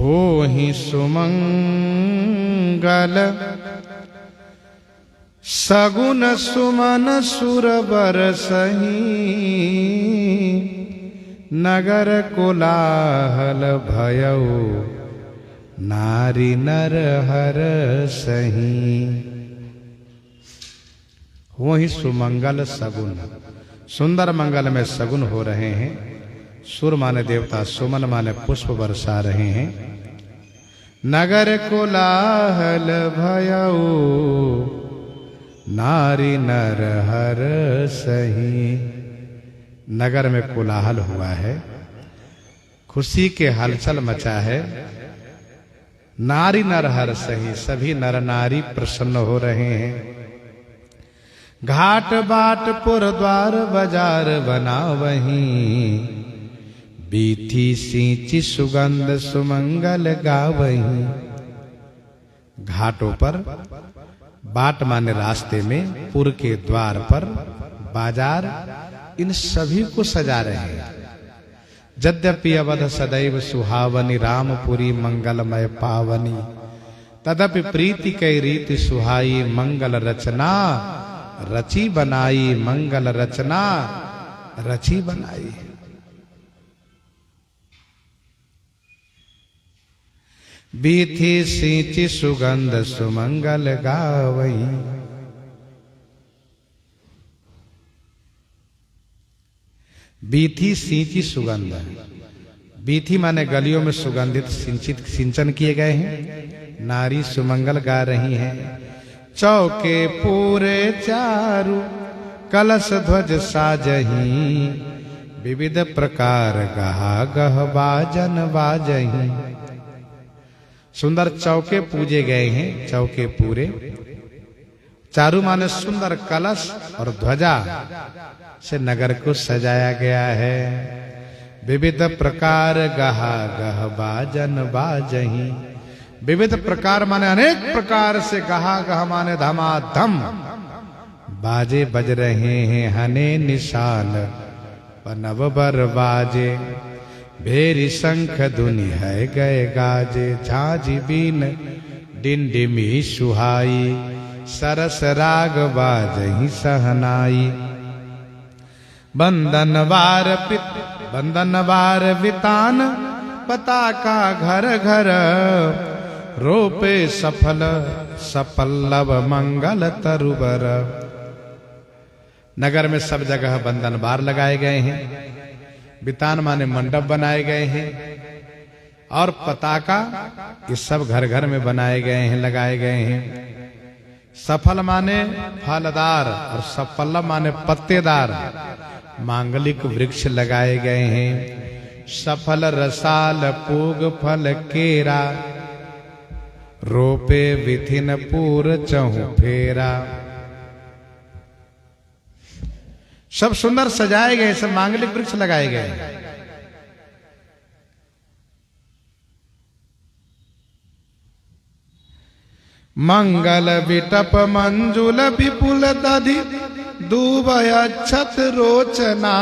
होहि सुमंगल सगुन सुमन सुरबर सही नगर कोलाहल भयउ नारी नर हर सही। वही सुमंगल सगुन, सुंदर मंगल में सगुन हो रहे हैं। सुर माने देवता, सुमन माने पुष्प बरसा रहे हैं। नगर कोलाहल भयउ नारी नर हर सही। नगर में कोलाहल हुआ है, खुशी के हलचल मचा है। नारी नर हर सही, सभी नर नारी प्रसन्न हो रहे हैं। घाट बाट पुर द्वार बाजार बना वहीं बीथी सींची सुगंध सुमंगल गावहीं। घाटों पर, बाट माने रास्ते में, पुर के द्वार पर, बाजार, इन सभी को सजा रहे हैं। यद्यपि अवध सदैव सुहावनी रामपुरी मंगलमय पावनी तदपि प्रीति कई रीति सुहाई मंगल रचना रची बनाई। मंगल रचना रची बनाई। बीथी सींची सुगंध सुमंगल गावई। बीथी सींची सुगंध, बीथी माने गलियों में सुगंधित सिंचन किए गए हैं। नारी सुमंगल गा रही हैं। चौके पूरे चारु कलश ध्वज साजही विविध प्रकार गहा गह बाजन बाजही। सुंदर चौके पूजे गए हैं। चौके पूरे, चारु माने सुंदर कलश और ध्वजा से नगर को सजाया गया है। विविध प्रकार गहा गह बाजन बाजही। विविध प्रकार माने अनेक प्रकार से, गहा गह माने धमाधम बाजे बज रहे हैं। हने निशान पनव बर बाजे भेरी शंख धुनि है गए गाजे। झांझी बीन डिंडिमी सुहाई सरस राग बाजही सहनाई। बंदनवार वितान पताका घर घर रोपे सफल सपल्लव मंगल तरुबर। नगर में सब जगह बंधन बार लगाए गए हैं। बितान माने मंडप बनाए गए हैं। और पताका ये सब घर घर में बनाए गए हैं, लगाए गए हैं। सफल माने फलदार और सपल्लव माने पत्तेदार मांगलिक वृक्ष लगाए गए हैं। सफल रसाल पूग फल केरा रोपे विथिन पूर चहु फेरा। सब सुंदर सजाए गए, सब मांगलिक वृक्ष लगाए गए। मंगल विटप मंजुल विपुल दधि दूबय छत रोचना।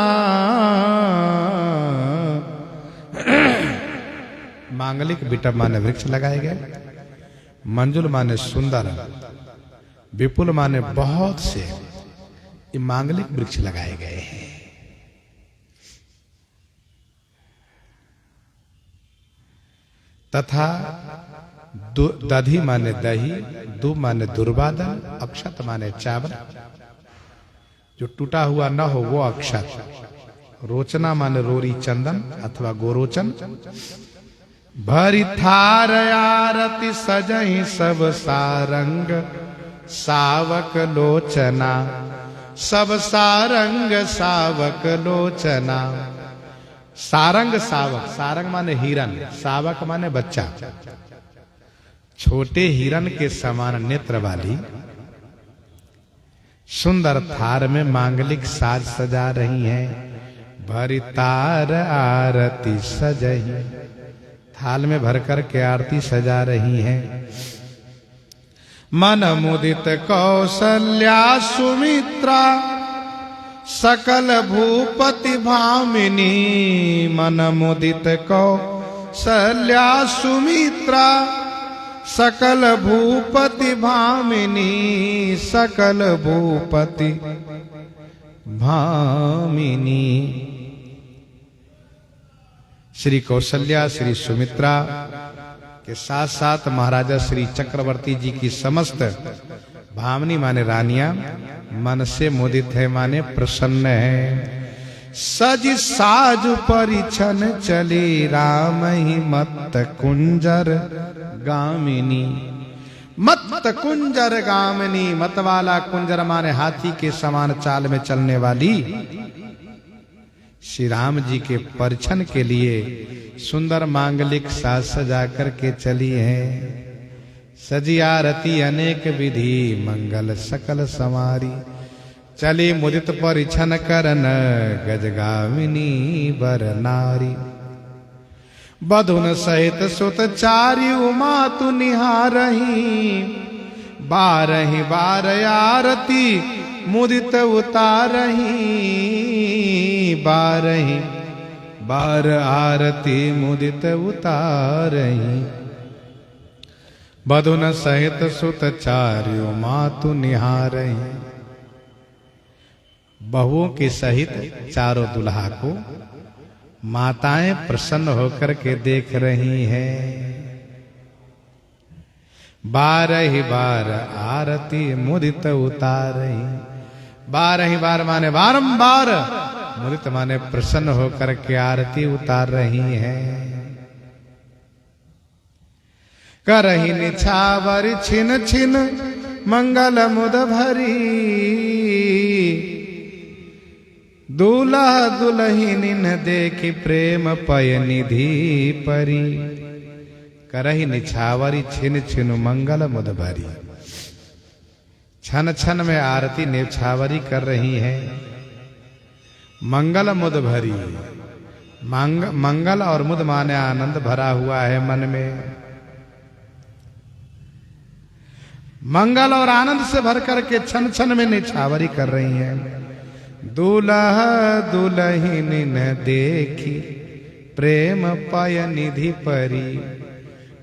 मांगलिक विटप माने वृक्ष लगाए गए। मंजुल माने सुंदर, विपुल माने बहुत से, ये मांगलिक वृक्ष लगाए गए हैं। तथा दधि माने दही, दु माने दुर्वादन, अक्षत माने चावल जो टूटा हुआ न हो वो अक्षत। रोचना माने रोरी चंदन अथवा गोरोचन। भरी थार आरती सजही सब सारंग सावक लोचना। सब सारंग सावक लोचना। सारंग सावक, सारंग माने हिरन, सावक माने बच्चा। छोटे हिरन के समान नेत्र वाली सुंदर थार में मांगलिक साज सजा रही हैं। भरी तार आरती सजही, थाल में भरकर के आरती सजा रही हैं। मन मुदित कौसल्या सुमित्रा सकल भूपति भामिनी। मन मुदित कौ कौसल्या सुमित्रा सकल भूपति भामिनी, सकल भूपति भामिनी। श्री कौशल्या श्री सुमित्रा के साथ साथ महाराजा श्री चक्रवर्ती जी की समस्त भामिनी माने रानियां मन से मुदित है, माने प्रसन्न है। सज साज परिछन चली राम ही मत कुंजर गामिनी। मत कुंजर गामिनी, मत वाला कुंजर माने हाथी के समान चाल में चलने वाली श्री राम जी के परिछन के लिए सुंदर मांगलिक साज सजा करके चली है। सजी आरती अनेक विधि मंगल सकल समारी, चली मुदित परिछन करन गजगामिनी बर नारी। बधुन सहित सुत चारि उमा तु निहारही, बारही बार आरती मुदित उतारही, बारही बार आरती मुदित उतारही। बधुन सहित सुत चारि उमा तु निहारही। बहुओं के सहित चारों दुल्हा को माताएं प्रसन्न होकर के देख रही हैं। बारही बार आरती मुदित उतारही। बारही बार माने बारंबार, मुदित माने प्रसन्न होकर के आरती उतार रही हैं। करही निछावर छिन छिन मंगल मुद भरी, दूल्हा दुल्हिन देखी प्रेम पय निधि परी। करही निछावरी छिन छिन मंगल मुद भरी। छन छन में आरती निछावरी कर रही है, मंगल मुद भरी। मंगल और मुद माने आनंद भरा हुआ है मन में। मंगल और आनंद से भर करके छन छन में निछावरी कर रही हैं। दूल्हा दुल्हिन देखी प्रेम पय निधि परी।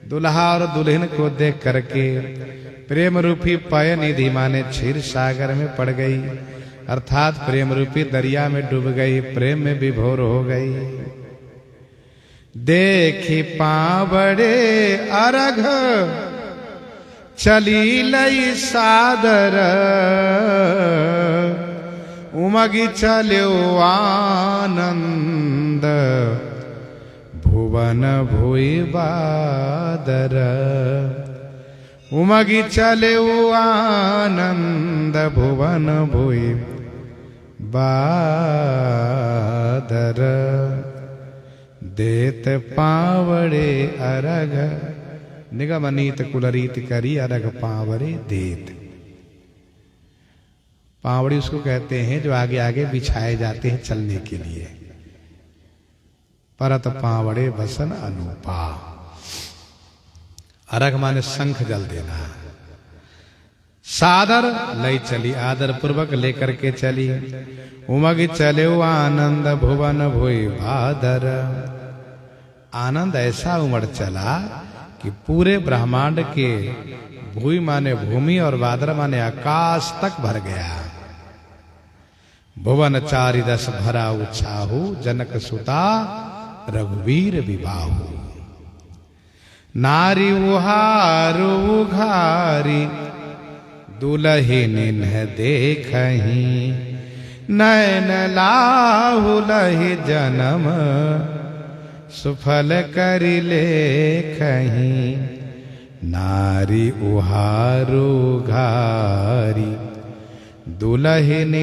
दुल्हा और दुल्हन को देख करके प्रेम रूपी पय निधि माने क्षीर सागर में पड़ गई, अर्थात प्रेम रूपी दरिया में डूब गई, प्रेम में विभोर हो गई। देखी पावड़े अरघ चली लई सादर, उमगी चलो आनंद भुवन भुई बादर। उमगी चलो आनंद भुवन भुई बादर। देत पावड़े अरग निगमनीत कुलरीत करी, अरग पावड़े देत। पावड़ी उसको कहते हैं जो आगे आगे बिछाए जाते हैं चलने के लिए। परत पावड़े बसन अनुपा। अरग माने शंख जल देना। सादर लई चली, आदर पूर्वक लेकर के चली। उमग चले आनंद भुवन भुई भादर। आनंद ऐसा उमड़ चला कि पूरे ब्रह्मांड के भूमि माने भूमि और वादर माने आकाश तक भर गया। भुवन चारि दस भरा उछाहु, जनक सुता रघुवीर विबाहु। नारी उहारु उघारी दुलहिन देखही, नैन लाहु लहि जन्म सुफल करि लेखही। नारी उहारु उघारी दुलहिन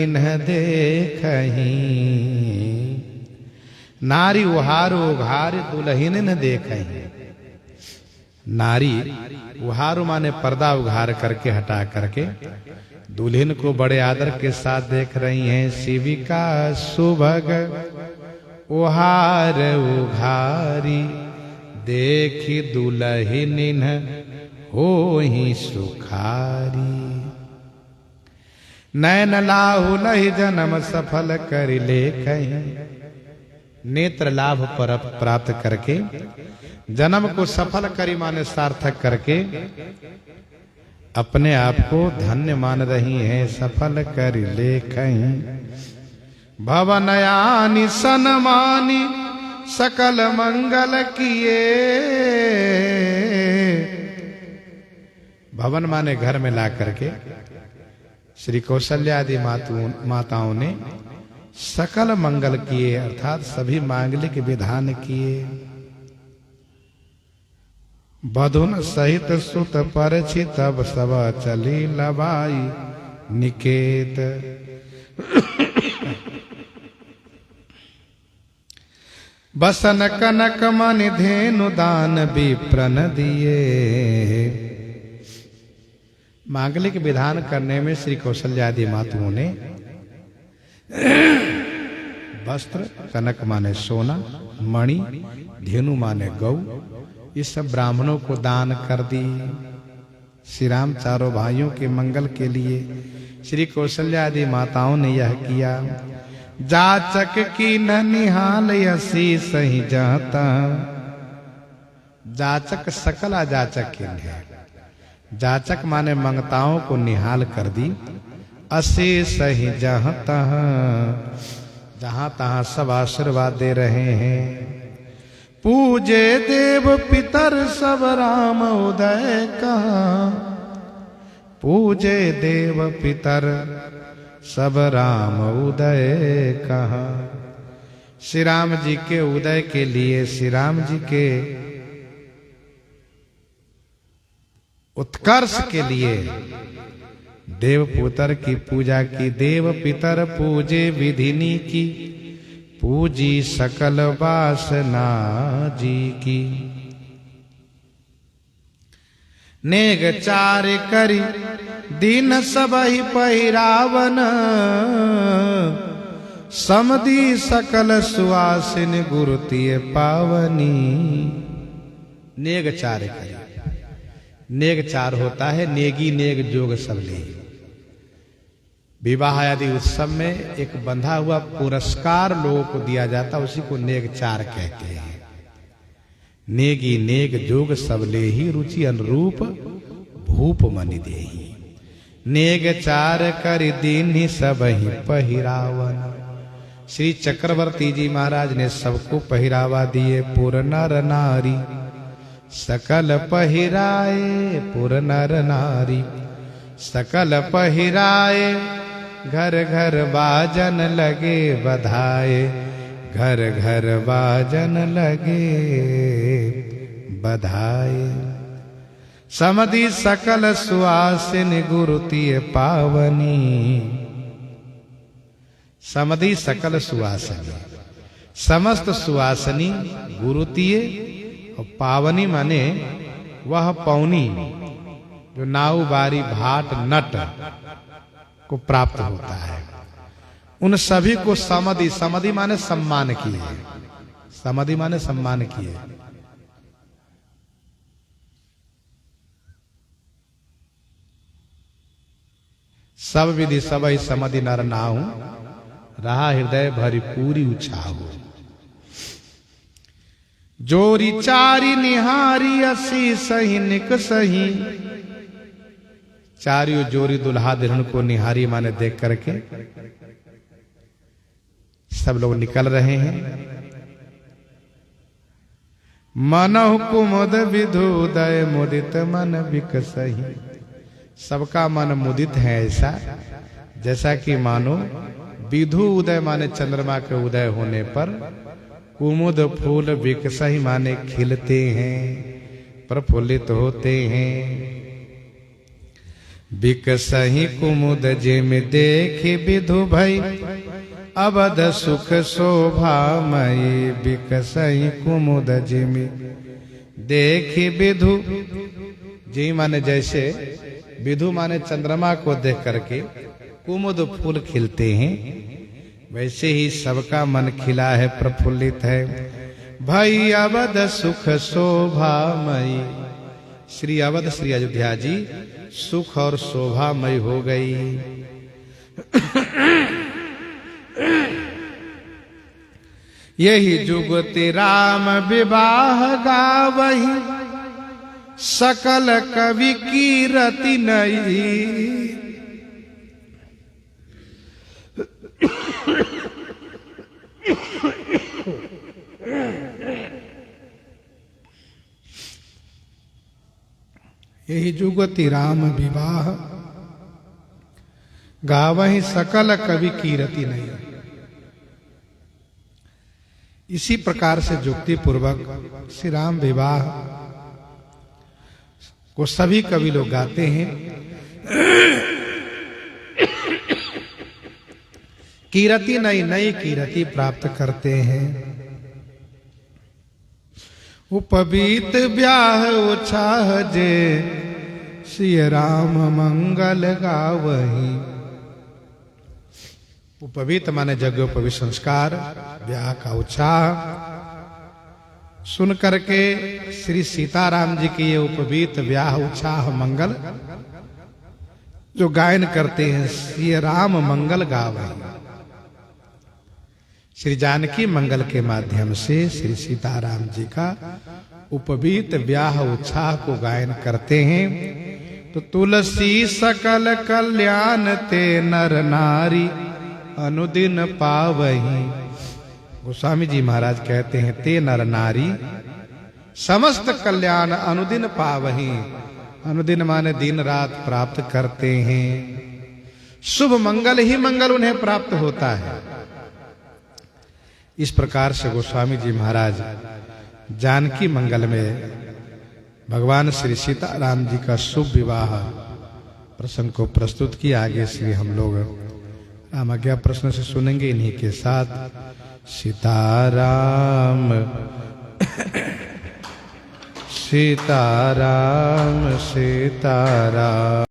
देखही। नारी उहारो उघार दुलहिन देखही। नारी उहारो माने पर्दा उघार करके हटा करके दुल्हन को बड़े आदर के साथ देख रही हैं। शिविका सुभग उहार उघारी, देखी दुलहिन होहि सुखारी। नैन लाहु लहि जन्म सफल करि लेखही। नेत्र लाभ प्राप्त करके, जन्म को सफल करी माने सार्थक करके अपने आप को धन्य मान रही हैं। सफल कर लेखहीं भवनयानि सनमानि सकल मंगल किए। भवन माने घर में ला करके श्री कौशल्या आदि माताओं ने सकल मंगल किए, अर्थात सभी मांगलिक विधान किए। बधुन सहित सुत परछि तब सब चली लबाई निकेत। बसन कनक मन धेनु दान विप्रन दिए। मांगलिक विधान करने में श्री कौशल्या आदि माताओं ने वस्त्र, कनक माने सोना, मणि, धेनु माने गौ, ये सब ब्राह्मणों को दान कर दी। श्री राम चारों भाइयों के मंगल के लिए श्री कौशल्या आदि माताओं ने यह किया। जाचक की न निहाल यसी सही जाता। जाचक सकल अजाचक के लिए, जाचक माने मंगताओं को निहाल कर दी। असी सही जहां तहां सब आशीर्वाद दे रहे हैं। पूजे देव पितर सब राम उदय कहा। पूजे देव पितर सब राम उदय कहा। श्री राम जी के उदय के लिए, श्री राम जी के उत्कर्ष के लिए देव पुत्र की पूजा की। देव पितर पूजे विधिनी की, पूजी सकल वासना जी की। नेग चार करी दीन सबहि पहिरावन। समदी सकल सुआसिन गुरुतिय पावनी। नेग चार करी, नेग चार होता है नेगी नेग जोग सबले। विवाह आदि उत्सव में एक बंधा हुआ पुरस्कार लोगों को दिया जाता, उसी को नेग चार कहते हैं। नेगी नेग जोग सबले ही रुचि अनुरूप भूप मनि देही। नेग चार कर दीन्हि सबहि पहिरावन। श्री चक्रवर्ती जी महाराज ने सबको पहिरावा दिए। पुर नर नारी सकल पहिराए। पुर नर नारी सकल पहिराए। घर घर बाजन लगे बधाए। घर घर बाजन लगे बधाए। समधि सकल सुआसिन गुरुतिय पावनी। समधि सकल सुवासनी, समस्त सुवासनी गुरुतिय और पावनी माने वह पौनी जो नाव बारी भाट नट को प्राप्त होता है। उन सभी को समधि, समधि माने सम्मान किए। समधि माने सम्मान किए। सब विधि सब ही समधि नर नाहु। रहा हृदय भरी पूरी उछाहु। जोरी चारी निहारी असी सही निक सही। चारियों जोरी दुल्हा दुल्हन को निहारी माने देख करके सब लोग निकल रहे हैं। मनहु कुमुद विधुदय मुदित मन बिकसही। सबका मन मुदित है ऐसा जैसा कि मानो विधु उदय माने चंद्रमा के उदय होने पर कुमुद फूल बिकसही माने खिलते हैं, प्रफुल्लित होते हैं। बिकसही कुमुद जिम देखे विधु भई। अवध सुख शोभामयी। बिकसही कुमुद जिम देखे विधु। जी माने जैसे विधु माने चंद्रमा को देख करके कुमुद फूल खिलते हैं, वैसे ही सबका मन खिला है, प्रफुल्लित है। भई अवध सुख शोभामयी। श्री अवध श्री अयोध्या जी सुख और शोभामय हो गई। यही जुगति राम विवाह गावही, सकल कवि कीरति नई। यही जुगति राम विवाह गावहि, सकल कवि कीरति नहीं। इसी प्रकार से जुक्ति पूर्वक श्री राम विवाह को सभी कवि लोग गाते हैं। कीरति नई नई कीरति प्राप्त करते हैं। उपबीत ब्याह उछाह जे, श्री राम मंगल गावही। उपवीत माने यज्ञोपवीत संस्कार, ब्याह का उत्साह सुन करके श्री सीताराम जी की ये उपवीत ब्याह उत्साह मंगल जो गायन करते हैं, श्री राम मंगल गावही। श्री जानकी मंगल के माध्यम से श्री सीताराम जी का उपवीत ब्याह उत्साह को गायन करते हैं। तो तुलसी सकल कल्याण ते नर नारी, अनुदिन पावही। गोस्वामी जी महाराज कहते हैं, ते नर नारी समस्त कल्याण अनुदिन पावही। अनुदिन माने दिन रात प्राप्त करते हैं। शुभ मंगल ही मंगल उन्हें प्राप्त होता है। इस प्रकार से गोस्वामी जी महाराज जानकी मंगल में भगवान श्री सीताराम जी का शुभ विवाह प्रसंग को प्रस्तुत किया। आगे से हम लोग रामाज्ञा प्रश्न से सुनेंगे। इन्हीं के साथ सीताराम सीताराम सीताराम।